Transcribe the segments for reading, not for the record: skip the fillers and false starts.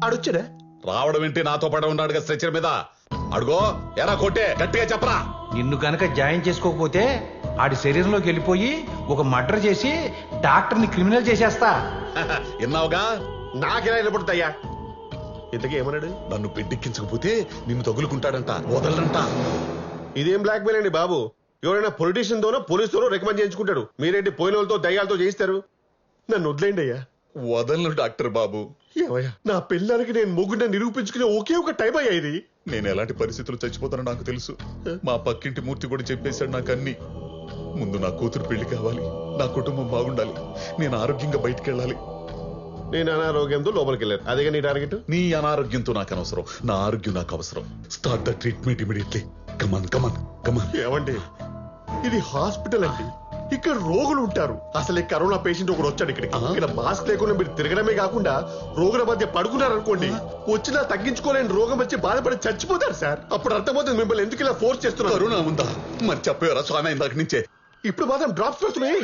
ఆడొచ్చాడా? రావడం ఏంటి, నాతో పడ ఉన్నాడు స్ట్రెచర్ మీద. అడుగో ఎరా కొట్టే, గట్టిగా చెప్పరా. నిన్ను కనుక జాయిన్ చేసుకోకపోతే ఆడి శరీరంలోకి వెళ్ళిపోయి ఒక మర్డర్ చేసి డాక్టర్ని క్రిమినల్ చేసేస్తా. విన్నావుగా? నాకెలా నిలబడుతాయ్యా? ఇంతకీ ఏమన్నాడు? నన్ను పెడ్డెక్కించకపోతే నిన్ను తగులుకుంటాడంట, వదలడంట. ఇదేం బ్లాక్ మెయిల్ అండి బాబు? ఎవరైనా పొలిటీషియన్ తోనో పోలీసుతోనో రికమెండ్ చేయించుకుంటాడు. మీరేంటి పోయిన వాళ్ళతో దయ్యాలతో చేయిస్తారు? నన్ను వదిలేండి అయ్యా. వదలను డాక్టర్ బాబు. ఏమయ్యా, నా పిల్లలకి నేను మొగ్గున నిరూపించుకునే ఒకే ఒక టైం అయ్యా ఇది. నేను ఎలాంటి పరిస్థితులు చచ్చిపోతానో నాకు తెలుసు. మా పక్కింటి మూర్తి కూడా చెప్పేశాడు నాకు అన్ని. ముందు నా కూతురు పెళ్లి కావాలి, నా కుటుంబం బాగుండాలి, నేను ఆరోగ్యంగా బయటికి వెళ్ళాలి. నేను అనారోగ్యంతో లోపలికి వెళ్ళాను, అదేగా నీ టార్గెట్. నీ అనారోగ్యంతో నాకు అనవసరం, నా ఆరోగ్యం నాకు అవసరం. Start the treatment immediately. Come on come on come on. ఏమండి, ఇది హాస్పిటల్ అండి, ఇక్కడ రోగులు ఉంటారు. అసలు ఈ కరోనా పేషెంట్ ఒకడు వచ్చాడు ఇక్కడికి. ఇక్కడ మాస్క్ లేకుండా మీరు తిరగడమే కాకుండా రోగుల మధ్య పడుకున్నారు అనుకోండి, వచ్చినా తగ్గించుకోలేని రోగం వచ్చి బాధపడి చచ్చిపోతారు సార్. అప్పుడు అర్థమవుతుంది మిమ్మల్ని ఎందుకు ఇలా ఫోర్స్ చేస్తున్నారు. కరోనా ఉందా? మరి చెప్పేవరా స్వామి ఇందాక నుంచే. ఇప్పుడు మాత్రం డ్రాప్స్ వస్తున్నాయి.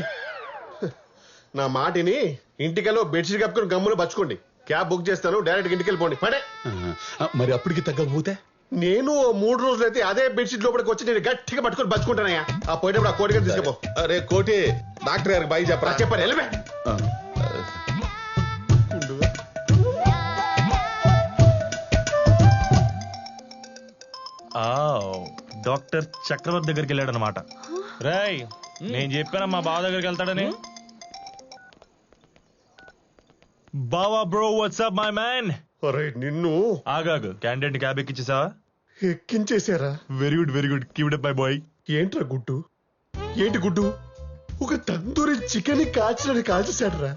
నా మాటిని ఇంటికెళ్ళో బెడ్షీట్ కప్పుకొని గమ్మున పచ్చుకోండి. క్యాబ్ బుక్ చేస్తాను, డైరెక్ట్ ఇంటికి వెళ్ళిపోండి. పడే. మరి అప్పటికి తగ్గకపోతే నేను 3 రోజులైతే అదే బెడ్షీట్ లోపలికి వచ్చి నేను గట్టిగా పట్టుకొని బచ్చుకుంటానయ్యా. ఆ పోయేటప్పుడు ఆ కోటి గారు తీసుకుపో. అరే కోటి, డాక్టర్ గారికి బాయ్ చెప్పరా. చెప్పారు వెళ్ళవే. డాక్టర్ చక్రవర్తి దగ్గరికి వెళ్ళాడు అనమాట. రాయ్, నేను చెప్పానా మా బావ దగ్గరికి వెళ్తాడని. బావా బ్రో, వాట్సాప్ మై మ్యాన్. అరే నిన్ను ఆగాగు, క్యాండిడేట్ క్యాబ్ ఎక్కించేసావా? ఎక్కించేశారా? Very good very good, keep it up my boy. ఏంట్రా గుడ్డు? ఏంటి గుడ్డు? ఒక తందూరి చికెన్ కాల్చినని కాల్చేశాడ్రా.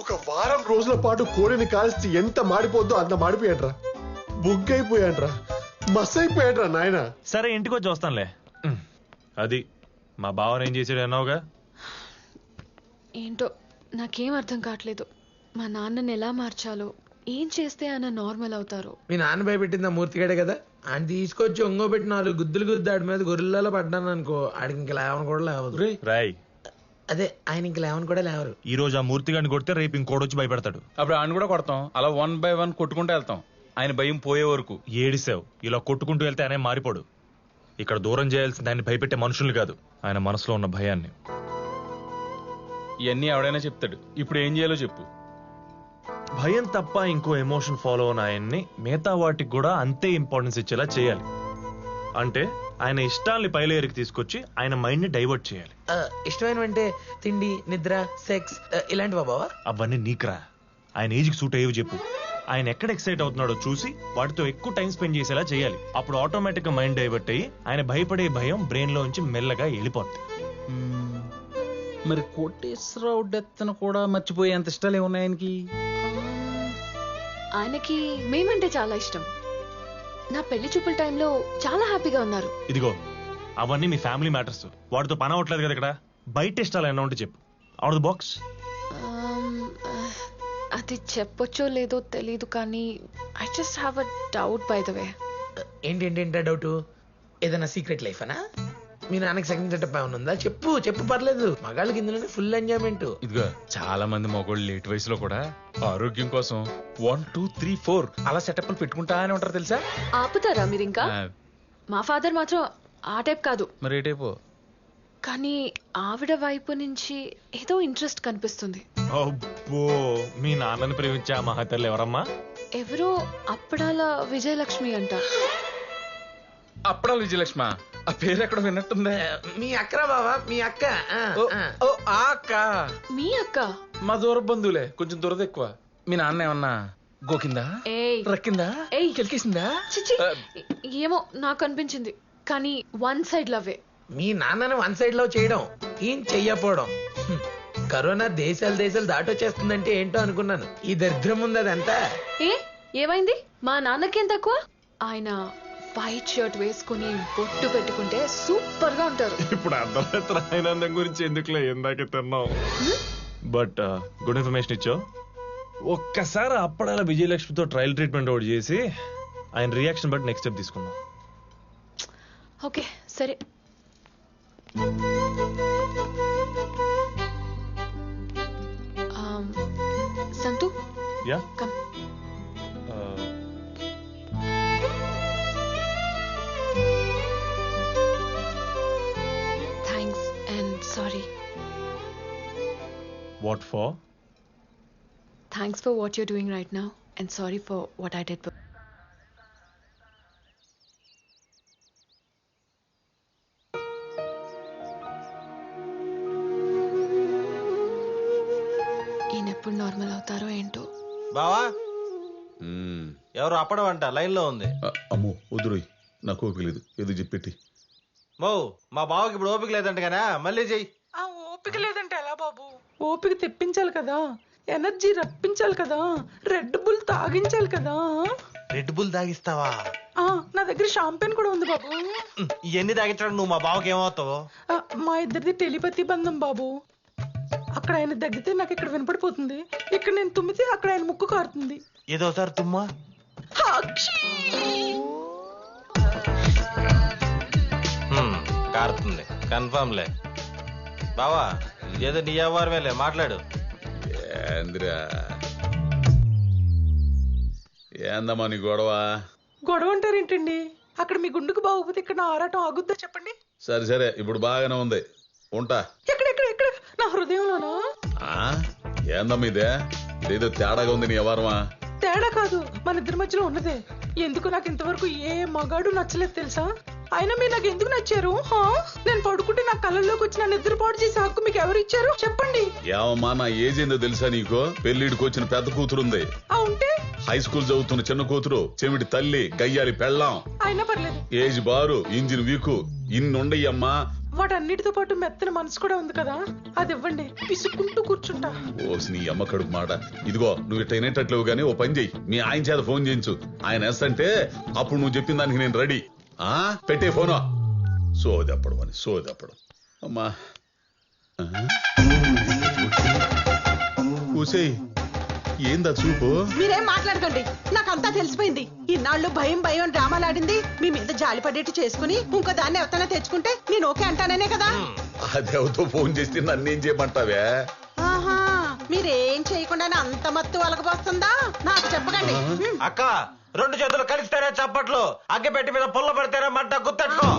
ఒక వారం రోజుల పాటు కోడిని కాల్చి ఎంత మాడిపోద్దో అంత మాడిపోయాడ్రా. బుగ్గైపోయాడ్రా, మస్ అయిపోయాడ్రా నాయన. సరే ఇంటికి వచ్చి వస్తానులే. అది మా బావని ఏం చేసాడు అన్నావుగా? ఏంటో నాకేం అర్థం కావట్లేదు. మా నాన్నని ఎలా మార్చాలో, ఏం చేస్తే ఆయన నార్మల్ అవుతారు. మీ నాన్న భయపెట్టింది ఆ మూర్తిగాడే కదా. ఆయన తీసుకొచ్చి ఒంగో పెట్టి 4 గుద్దులు గుద్దాడి మీద గొర్రెలలో పడ్డాను అనుకో, ఆడికి ఇంక లేవని కూడా లేవదు. రాయ్, అదే ఆయన ఇంక లేవని కూడా లేవరు. ఈ రోజు ఆ మూర్తి గారిని కొడితే రేపు ఇంకోటి వచ్చి భయపెడతాడు. అప్పుడు ఆయన కూడా కొడతాం, అలా 1 by 1 కొట్టుకుంటూ వెళ్తాం. ఆయన భయం పోయే వరకు. ఏడిసావు, ఇలా కొట్టుకుంటూ వెళ్తే ఆయన మారిపోడు. ఇక్కడ దూరం చేయాల్సింది ఆయన భయపెట్టే మనుషుల్ని కాదు, ఆయన మనసులో ఉన్న భయాన్ని. ఇవన్నీ ఎవడైనా చెప్తాడు. ఇప్పుడు ఏం చేయాలో చెప్పు. భయం తప్ప ఇంకో ఎమోషన్ ఫాలో అయిన ఆయన్ని మిగతా వాటికి కూడా అంతే ఇంపార్టెన్స్ ఇచ్చేలా చేయాలి. అంటే ఆయన ఇష్టాల్ని పైలేరికి తీసుకొచ్చి ఆయన మైండ్ ని డైవర్ట్ చేయాలి. ఇష్టమైనవంటే తిండి, నిద్ర, సెక్స్ ఇలాంటివా బావా? అవన్నీ నీకురా, ఆయన ఏజ్కి సూట్ అయ్యేవి చెప్పు. ఆయన ఎక్కడ ఎక్సైట్ అవుతున్నాడో చూసి వాటితో ఎక్కువ టైం స్పెండ్ చేసేలా చేయాలి. అప్పుడు ఆటోమేటిక్ గా మైండ్ డైవర్ట్ అయ్యి ఆయన భయపడే భయం బ్రెయిన్ లో నుంచి మెల్లగా వెళ్ళిపోతుంది. మరి కోటేశ్వరరావు డెత్ కూడా మర్చిపోయేంత ఇష్టాలు ఏమున్నాయి ఆయనకి? ఆయనకి మేమంటే చాలా ఇష్టం. నా పెళ్లి చూపుల టైంలో చాలా హ్యాపీగా ఉన్నారు. ఇదిగో అవన్నీ మీ ఫ్యామిలీ మ్యాటర్స్, వాటితో పని అవ్వట్లేదు కదా. ఇక్కడ బయట ఇష్టాలు ఏమన్నా ఉంటే చెప్పు, అవుట్ ద బాక్స్. అది చెప్పొచ్చో లేదో తెలీదు కానీ I just have a doubt by the way. ఏంటి డౌట్? ఏదైనా సీక్రెట్ లైఫ్ అనా? మీ నాన్నకి సెకండ్ సెటప్ ఏమైనా ఉందా? చెప్పు చెప్పు, పర్లేదు. మగాళ్ళకి ఇందులోనే ఫుల్ ఎంజాయ్మెంట్. ఇదిగో చాలా మంది మగోళ్ళు లేట్ వయసులో కూడా ఆరోగ్యం కోసం 1 2 3 4 అలా సెటప్లు పెట్టుకుంటానే ఉంటారు తెలుసా. ఆపుతారా మీరు ఇంకా? మా ఫాదర్ మాత్రం ఆ టైప్ కాదు. మరి ఏ టైపు? కానీ ఆవిడ వైపు నుంచి ఏదో ఇంట్రెస్ట్ కనిపిస్తుంది. అబ్బో, మీ నాన్నని ప్రేమించే ఆ మహతల్లి ఎవరమ్మా? ఎవరో అప్పడాల విజయలక్ష్మి అంట. అప్పడాల విజయలక్ష్మ? ఆ పేరు ఎక్కడ విన్నట్టుందే. మీ అక్కరా బావా? మీ అక్క? ఆ అక్క మీ అక్క? మా దూర బంధువులే, కొంచెం దూరద ఎక్కువ. మీ నాన్న ఏమన్నా గోకిందా, రక్కిందా, కెలికేసిందా? ఏమో నాకు అనిపించింది, కానీ 1 side లవే. మీ నాన్నని 1 side లవ్ చేయడం, ఏం చెయ్యపోవడం. కరోనా దేశాలు దాటొచ్చేస్తుందంటే ఏంటో అనుకున్నాను. ఈ దరిద్రం ఉంది అదంతా. ఏమైంది? మా నాన్నకేం తక్కువ? ఆయన వైట్ షర్ట్ వేసుకుని బొట్టు పెట్టుకుంటే సూపర్ గా ఉంటారు. ఇప్పుడు అర్థమైతే ఆనందం గురించి ఎందుకులే, ఇందాకే తిన్నాం. బట్ గుడ్ ఇన్ఫర్మేషన్ ఇచ్చావు. ఒక్కసారి అప్పడాల విజయలక్ష్మితో ట్రయల్ ట్రీట్మెంట్ ఒకటి చేసి ఆయన రియాక్షన్ బట్టి నెక్స్ట్ స్టెప్ తీసుకుందాం. ఓకే సరే. సంతు, yeah, come. What for? Thanks for what you're doing right now and sorry for what I did. ఈయన ఎప్పుడు నార్మల్ అవుతారో ఏంటో. బావా ఎవరు అప్పడం అంట లైన్ లో ఉంది. అమ్మో వద్దురోయ్, నాకు ఓపిక లేదు, ఏదో చెప్పెట్టి. మో మా బావకి ఇప్పుడు ఓపిక లేదంట కదా, మళ్ళీ చెయ్యి. ఆ ఓపిక లేదంటే ఎలా బాబు? ఓపిక తెప్పించాలి కదా, ఎనర్జీ రప్పించాలి కదా, రెడ్ బుల్ తాగించాలి కదా. రెడ్ బుల్ తాగిస్తావా? ఆ నా దగ్గర షాంపెన్ కూడా ఉంది బాబు. ఇవన్నీ తాగించడం నువ్వు మా బావకి ఏమవుతావు? మా ఇద్దరిది టెలిపతి బంధం బాబు. అక్కడ ఆయన దగ్గితే నాకు ఇక్కడ వినపడిపోతుంది, ఇక్కడ నేను తుమ్మితే అక్కడ ఆయన ముక్కు కారుతుంది. ఏదోసారి తుమ్మా. కారుతుంది కన్ఫర్మ్ లే. బావా ఏదో నీ వ్యవహారమేలే, మాట్లాడు. ఏందిరా ఏందమ్మా నీ గొడవ? గొడవ అంటారేంటండి? అక్కడ మీ గుండుకు బాగోపోతే ఇక్కడ నా ఆరాటం ఆగుద్దా చెప్పండి? సరే సరే, ఇప్పుడు బాగానే ఉంది, ఉంటా. ఎక్కడ ఎక్కడ ఎక్కడ? నా హృదయంలోనా? ఏందమ్మా ఇదే? ఇదేదో తేడాగా ఉంది నీ వ్యవహారమా? తేడా కాదు, మన ఇద్దరి మధ్యలో ఉన్నదే. ఎందుకు నాకు ఇంతవరకు ఏ మగాడు నచ్చలేదు తెలుసా? అయినా మీరు నాకు ఎందుకు నచ్చారు? నేను పడుకుంటే నా కళ్ళల్లోకి వచ్చి నన్ను నిద్ర పాటు చేసే హక్కు మీకు ఎవరు ఇచ్చారు చెప్పండి? ఏమమ్మా నా ఏజ్ ఏందో తెలుసా నీకు? పెళ్లిడికి వచ్చిన పెద్ద కూతురు ఉంది, ఉంటే హై స్కూల్ చదువుతున్న చిన్న కూతురు, చెమిటి తల్లి, గయ్యాలి పెళ్ళాం, అయినా పర్లేదు. ఏజ్ బారు, ఇంజిన్ వీకు, ఇన్ని ఉండయ్యమ్మా. వాటన్నిటితో పాటు మెత్తన మనసు కూడా ఉంది కదా, అది ఇవ్వండి, పిసుక్కుంటూ కూర్చుంటా. ఓసి నీ అమ్మ కడుపు మాట. ఇదిగో నువ్వు ఇట్ట అయినట్లేవు గానీ ఓ పని చెయ్యి, మీ ఆయన చేత ఫోన్ చేయించు. ఆయన వేస్తంటే అప్పుడు నువ్వు చెప్పిన దానికి నేను రెడీ. పెట్టే ఫోను. సోదప్పడం అని సోదప్పడం. అమ్మా కూసేయ్, ఏందా చూపు? మీరేం మాట్లాడకండి, నాకంతా తెలిసిపోయింది. ఇన్నాళ్ళు భయం భయం డ్రామాలాడింది మీ మీద జాలి పడేట్టు చేసుకుని ఇంకో దాన్ని ఎవరైనా తెచ్చుకుంటే నేను ఓకే అంటాననే కదా. అదేవతో ఫోన్ చేస్తే నన్నేం చేయమంటావే? ఆహా, మీరేం చేయకుండానే అంత మత్తు అలగబోస్తుందా? నాకు చెప్పకండి. అక్క రెండు చేతులు కలిస్తేనే చప్పట్లు, అగ్గి పెట్టి మీద పుల్ల పడితేనే మంట గుర్తెట్టుకో.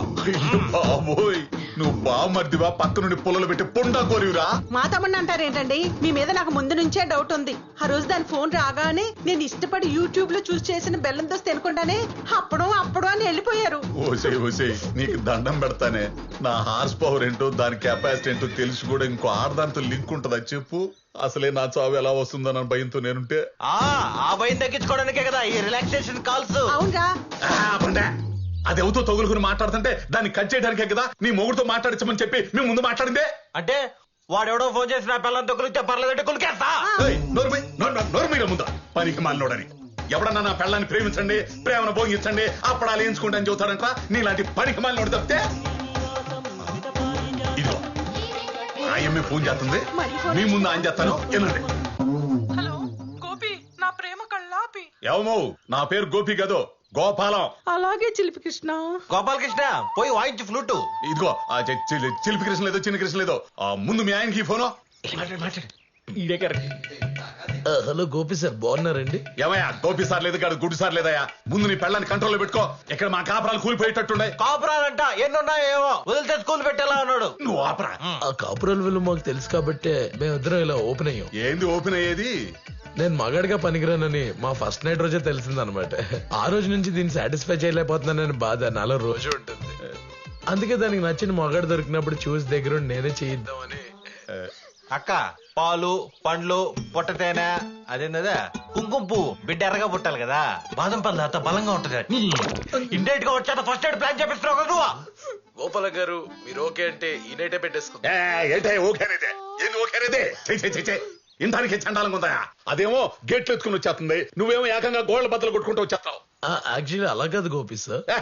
బాబోయ్, నువ్వు బామర్దివా? పక్క నుండి పుల్లలు పెట్టి పుండా కోరివురా? మా తమ్ముడిని అంటారేంటండి? మీ మీద నాకు ముందు నుంచే డౌట్ ఉంది. ఆ రోజు దాని ఫోన్ రాగానే నేను ఇష్టపడి యూట్యూబ్ లో చూసి చేసిన బెల్లం దోశ తినకుండానే అప్పుడు అని వెళ్ళిపోయారు. ఓసే ఓసే, నీకు దండం పెడతానే. నా హార్స్ పవర్ ఏంటో, దాని కెపాసిటీ ఏంటో తెలిసి కూడా ఇంకో ఆడదాంతో లింక్ ఉంటుందా చెప్పు? అసలే నా చావు ఎలా వస్తుందన్న భయంతో నేనుంటే. ఆ భయం తగ్గించుకోవడానికే కదా ఈ రిలాక్సేషన్ కాల్స్. అవునరా, అది ఎవరితో తగులుకుని మాట్లాడుతుంటే దాన్ని కట్ చేయడానికే కదా నీ మొగుడుతో మాట్లాడించమని చెప్పి మేము ముందు మాట్లాడిందే. అంటే వాడెవడో ఫోన్ చేసి నా పిల్లలతో కులిస్తే పర్లేదంటే కులికేస్తా. నోరు ముందా పనికి మాలినోడని. ఎవడన్నా నా పిల్లాన్ని ప్రేమించండి, ప్రేమను భోగించండి, అప్పుడాలు ఎంచుకుంటాను చెబుతాడంట. నీలాంటి పనికి మాలినోడు తప్పితే. ఇదిగో ఆయమ్మే ఫోన్ చేస్తుంది, మీ ముందు ఆయన చేస్తాను ఏనండి. హలో గోపి, నా ప్రేమ కళ్ళాపి. ఏమో నా పేరు గోపి కదో, గోపాలం. అలాగే చిలిపి కృష్ణ. గోపాలకృష్ణ పోయి వాయించి ఫ్లూటు. ఇదిగో చిలిపి కృష్ణ లేదో చిన్న కృష్ణ లేదో, ముందు మీ ఆయనకి ఫోను. హలో గోపి సార్, బాగున్నారండి? ఏమయ్యా గోపి సార్ లేదు కాదు, గుడ్డు సార్ లేదయ్యా. ముందు నీ పెళ్ళాన్ని కంట్రోల్లో పెట్టుకో. ఇక్కడ మా కాపురాలు కూలిపోయేటట్టుండే. కాపురాలంట ఎన్నున్నాయో ఏమో, వదిలితే స్కూల్ పెట్టేలా ఉన్నాడు. నువ్వు ఆపరా. ఆ కాపురాల విలువ మాకు తెలుసు కాబట్టే మేమిద్దరం ఇలా ఓపెన్ అయ్యాం. ఏంది ఓపెన్ అయ్యేది? నేను మగాడిగా పనికిరానని మా ఫస్ట్ నైట్ రోజే తెలిసిందనమాట. ఆ రోజు నుంచి దీన్ని సాటిస్ఫై చేయలేకపోతున్నానని బాధ నాలో రోజు ఉంటుంది. అందుకే దానికి నచ్చిన మగాడు దొరికినప్పుడు చూసి దగ్గర నేనే చేయిద్దామని. అక్క పాలు పండ్లు పొట్టతేనె అదేందా కుంకుమ పువ్వు, బిడ్డ ఎర్రగా పుట్టాలి కదా, బాదం పళ్ళు అంత బలంగా ఉంటది. ఇండైరెక్ట్ గా వచ్చాక ఫస్ట్ ఎయిడ్ ప్లాన్ చేపిస్తున్నావు కదా నువ్వు. గోపాల గారు మీరు ఓకే అంటే ఈ నైటే పెట్టేసుకుంటా. ఇంటానికి చండాలంగా ఉందా? అదేమో గేట్లు ఎత్తుకుని వచ్చేస్తుంది, నువ్వేమో ఏకంగా గోళ్ల బద్దలు కొట్టుకుంటూ వచ్చేస్తావు. యాక్చువల్లీ అలా కాదు గోపి సార్.